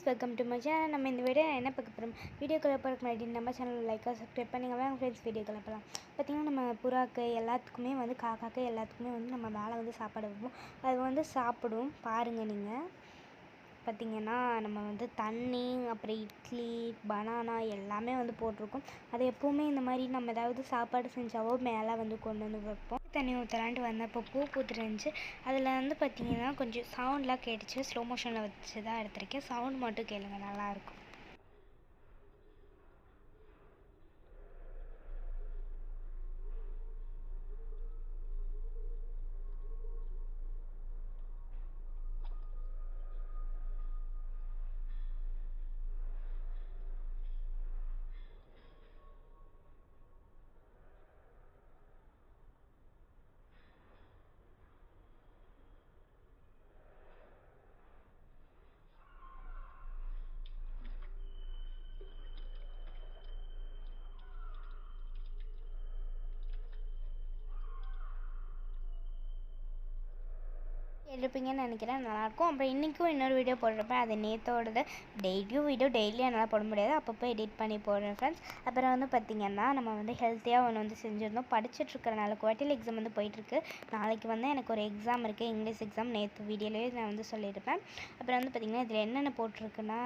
Welcome to my channel. நம்ம இந்த video என்ன பார்க்க போகிறோம், வீடியோக்குள்ளே போகிறதுக்கு முன்னாடி நம்ம சேனல் லைக்காக சப்ஸ்கிரைப் பண்ணிங்கன்னா ஃப்ரெண்ட்ஸ் வீடியோக்குள்ளே போகலாம். பார்த்திங்கன்னா நம்ம புறாக்கு எல்லாத்துக்குமே காக்காக்கு எல்லாத்துக்குமே நம்ம மேலே சாப்பாடு வைப்போம். அது சாப்பிடும். பாருங்கள் நீங்கள் பார்த்திங்கன்னா நம்ம தண்ணி, அப்புறம் இட்லி, பனானா எல்லாமே போட்டிருக்கோம். அது எப்போவுமே இந்த மாதிரி நம்ம ஏதாவது சாப்பாடு செஞ்சாவோ மேலே கொண்டு வைப்போம். தண்ணி ஊற்றலான்ட்டு வந்தப்போ பூ பூத்துருந்துச்சு. அதில் பார்த்திங்கன்னா கொஞ்சம் சவுண்ட்லாம் கேட்டுச்சு. ஸ்லோ மோஷனில் வச்சு தான் எடுத்திருக்கேன். சவுண்ட் மட்டும் கேளுங்க, நல்லாயிருக்கும். எடுப்பீங்கன்னு நினைக்கிறேன், நல்லாயிருக்கும். அப்புறம் இன்றைக்கும் இன்னொரு வீடியோ போடுறப்ப அது நேற்றோடது. டெய்லியும் என்னால் போட முடியாது, அப்பப்போ எடிட் பண்ணி போடுறேன் ஃப்ரெண்ட்ஸ். அப்புறம் பார்த்திங்கன்னா நம்ம ஹெல்த்தியாக ஒன்று செஞ்சுருந்தோம். படிச்சுட்ருக்கறனால குவார்ட்டர்லி எக்ஸாம் போயிட்டுருக்கு. நாளைக்கு எனக்கு ஒரு எக்ஸாம் இருக்குது, இங்கிலீஷ் எக்ஸாம். நேற்று வீடியோலேயே நான் சொல்லியிருப்பேன். அப்புறம் பார்த்திங்கன்னா இதில் என்னென்ன போட்டிருக்குன்னா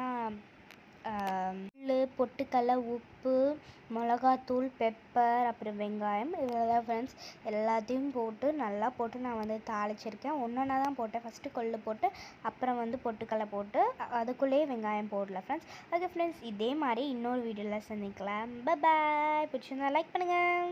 பொட்டுக்கடலை, உப்பு, மிளகாத்தூள், பெப்பர், அப்புறம் வெங்காயம், இதெல்லாம் ஃப்ரெண்ட்ஸ் எல்லாத்தையும் போட்டு நல்லா போட்டு நான் தாளிச்சிருக்கேன். ஒன்றா தான் போட்டேன். ஃபஸ்ட்டு கொள்ளு போட்டு அப்புறம் பொட்டுக்கடலை போட்டு அதுக்குள்ளேயே வெங்காயம் போடல ஃப்ரெண்ட்ஸ். ஓகே ஃப்ரெண்ட்ஸ், இதே மாதிரி இன்னொரு வீடியோவில் சந்திக்கலாம். பாய். பிடிச்சிருந்தா லைக் பண்ணுங்கள்.